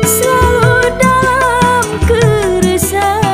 Selalu dalam keresahan.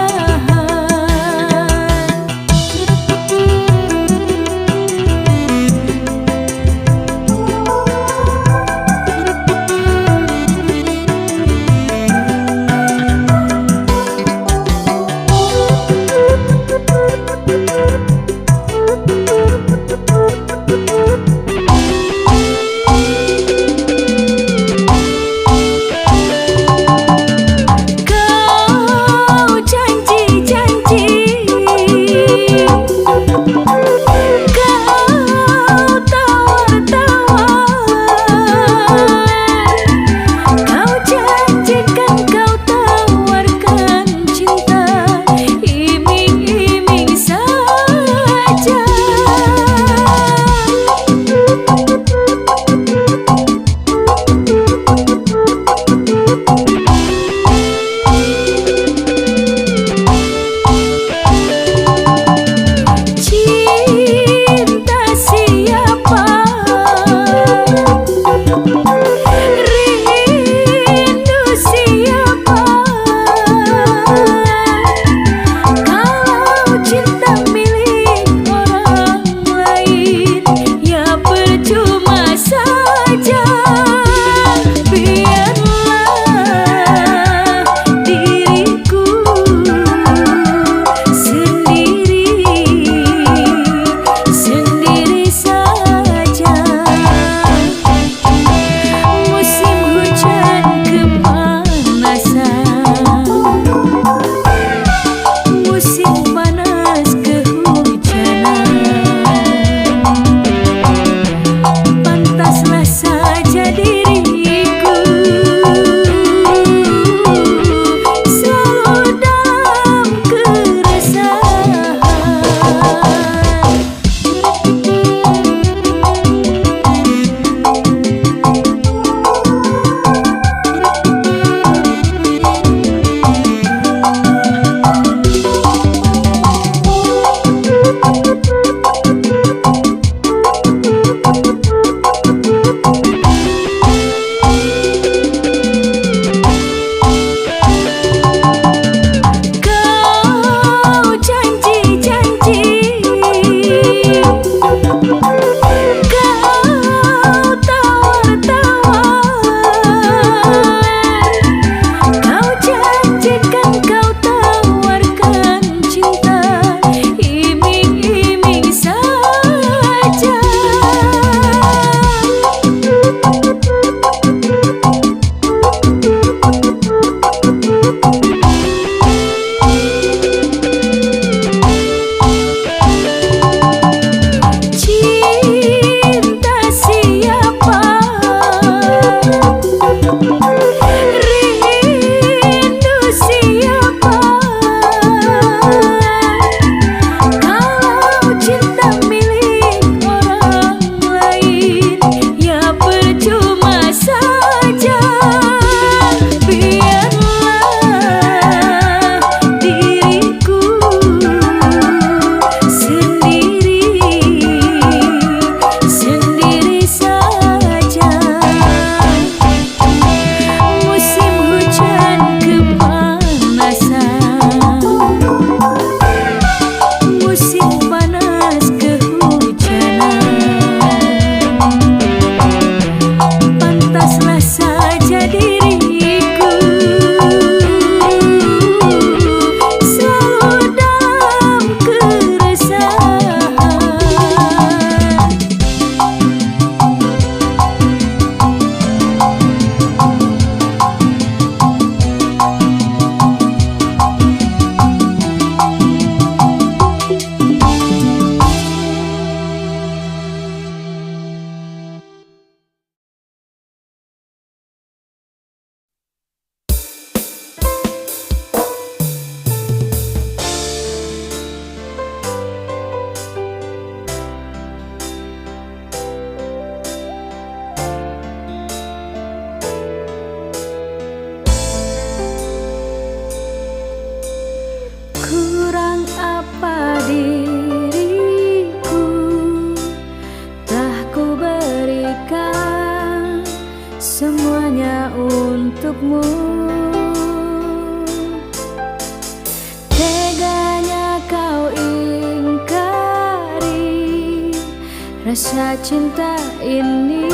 Rasa cinta ini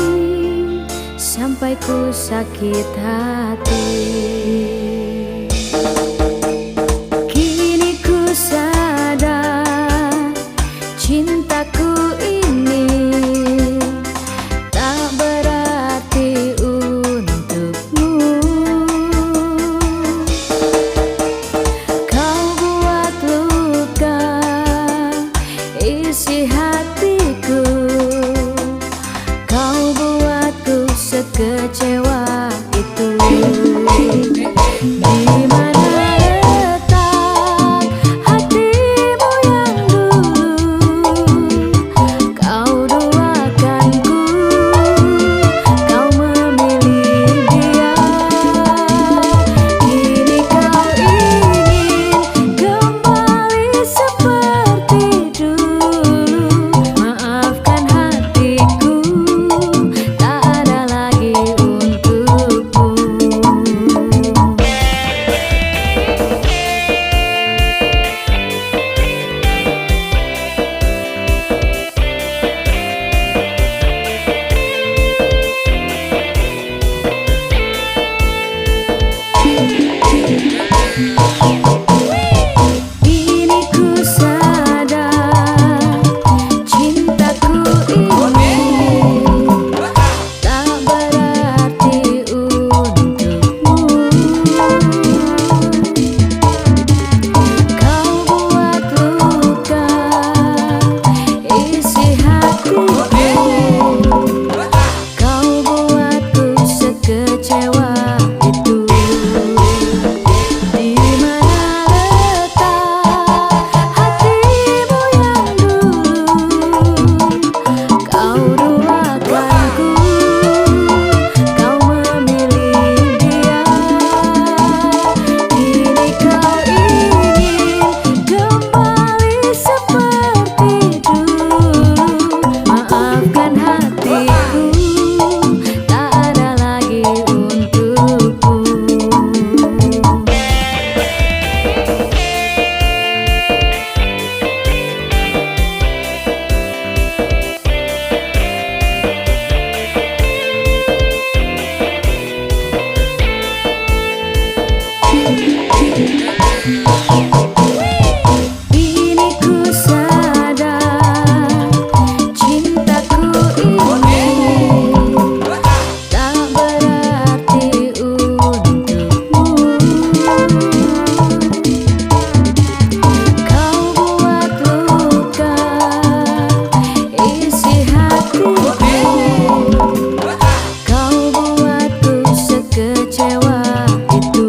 sampai ku sakit hati. Kini ku sadar cintaku ini tak berarti untukmu. Kau buat luka isi hatiku, kau buatku sekecewa itu. Di mana letak hatimu yang dulu kau duakanku, kau memilih dia. Kini kau ingin kembali seperti dulu. Maafkan hatiku, tak ada lagi untukmu. Kini ku sadar cintaku ini tak berarti untukmu. Kau buat luka isi hatiku, kau buatku sekecewa itu. Di mana letak hatimu yang dulu kau duakanku, kau memilih dia. Kini kau ingin kembali seperti dulu. Maafkan hatiku, tak ada lagi untukmu. Kini ku sadar cintaku ini tak berarti untukmu. Kau buat luka isi hatiku, kau buatku sekecewa itu.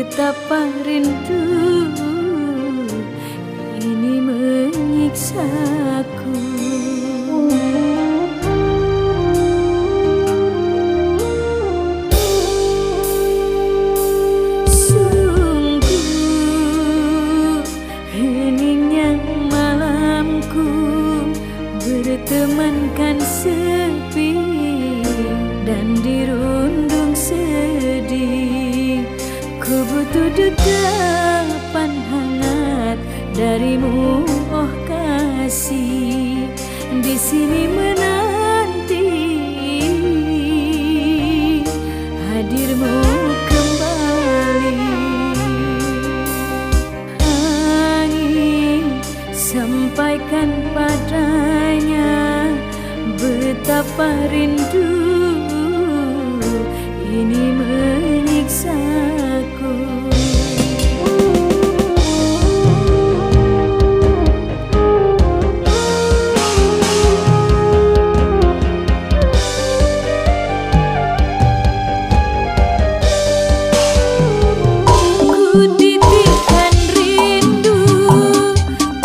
betapa rindu ini menyiksaku. Sungguh heningnya malamku bertemankan sepi dan dirundung sedih. Ku butuh dekapan hangat darimu, oh kasih. Di sini menanti hadirmu kembali. Angin sampaikan padanya betapa rindu ini menyiksaku. Ku titipkan rindu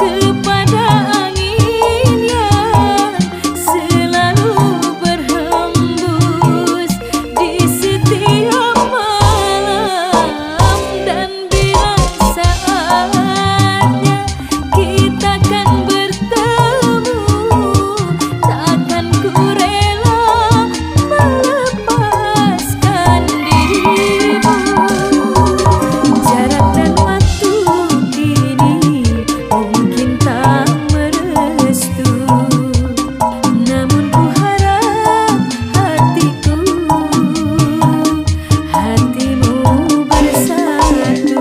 kepada angin yang selalu berhembus di setiap malam. Dan bila saatnya kita kan bertemu, takkan ku rela melepaskan dirimu. Jarak dan waktu kini mungkin tak merestu, namun ku harap hatimu bersatu.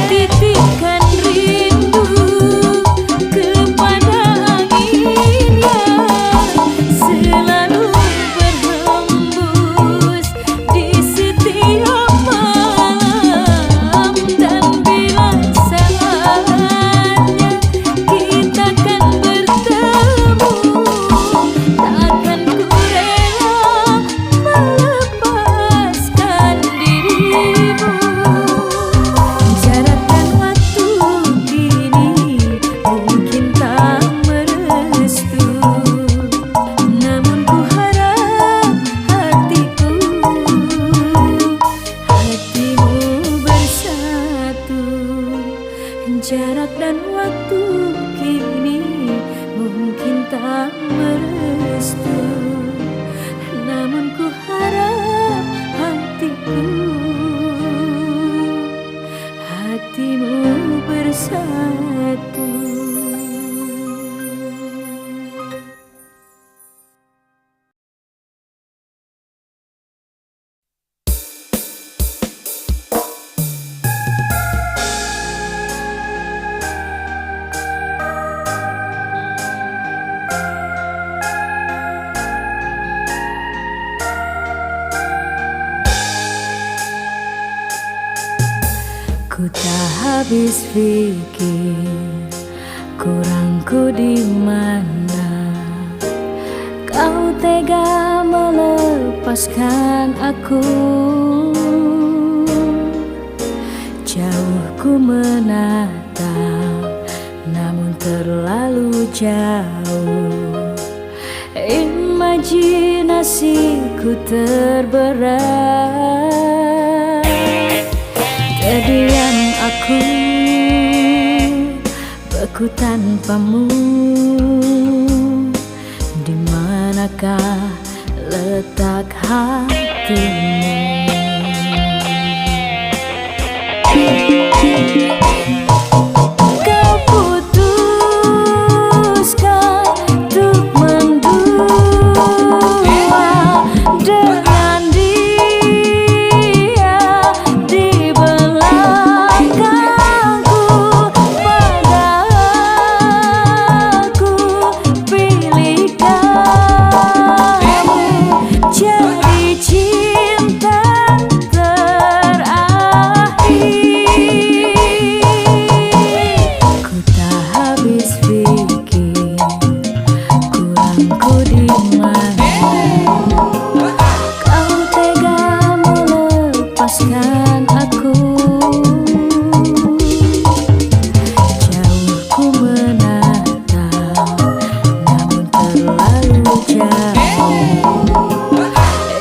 Titipkan rindu kepada angin yang selalu berhembus di setiap malam. Dan bila saatnya kita kan bertemu, takkan ku rela melepaskan dirimu. Jarak dan waktu kini mungkin tak merestu, namun ku harap hatimu bersatu. Jarak dan waktu kini mungkin tak merestu, namun ku harap hatimu bersatu. Ku tak habis pikir kurangku di mana kau tega melepaskan aku. Jauh ku menatap, namun terlalu jauh. Imajinasiku terberat. Terdiam aku, beku tanpamu. Di manakah letak hatimu? Kau putuskan untuk terjadi.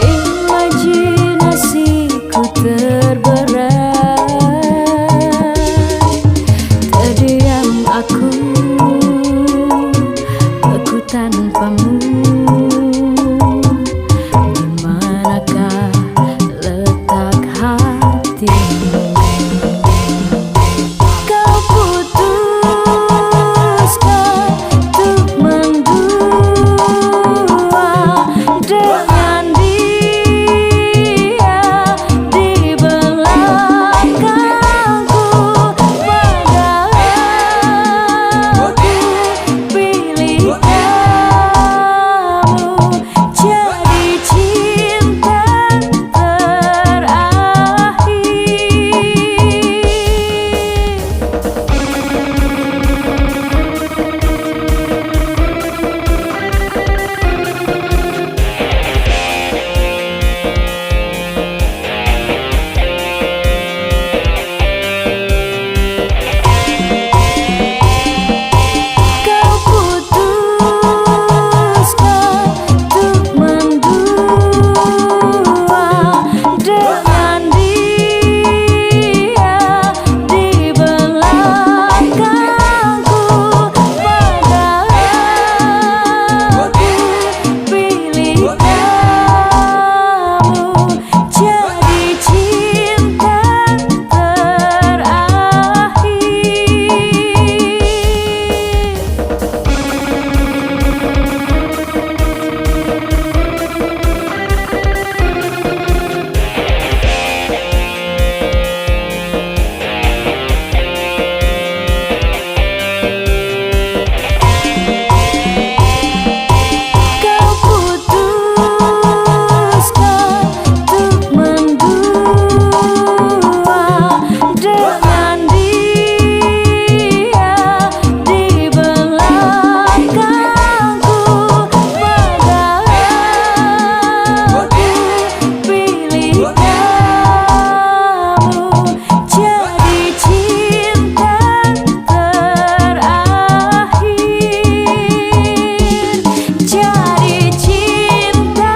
Imajinasiku terberat, terdiam aku tanpamu. Di manakah letak hatimu? Kau putuskan untuk mendua dengan dia di belakangku, padahal aku pilih jadi cinta terakhir. Kau putuskan untuk mendua dengan dia di belakangku, padahal aku pilih kamu jadi cinta terakhir. Kau putuskan untuk mendua dengan dia di belakangku, padahal aku pilih kamu jadi cinta terakhir. Jadi cinta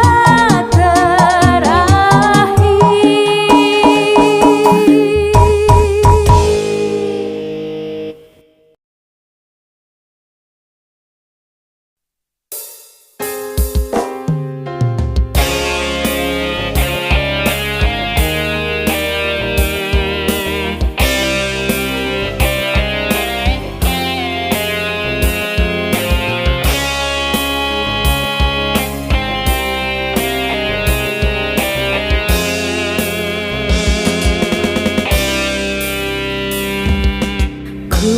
Ku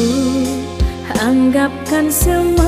anggapkan semua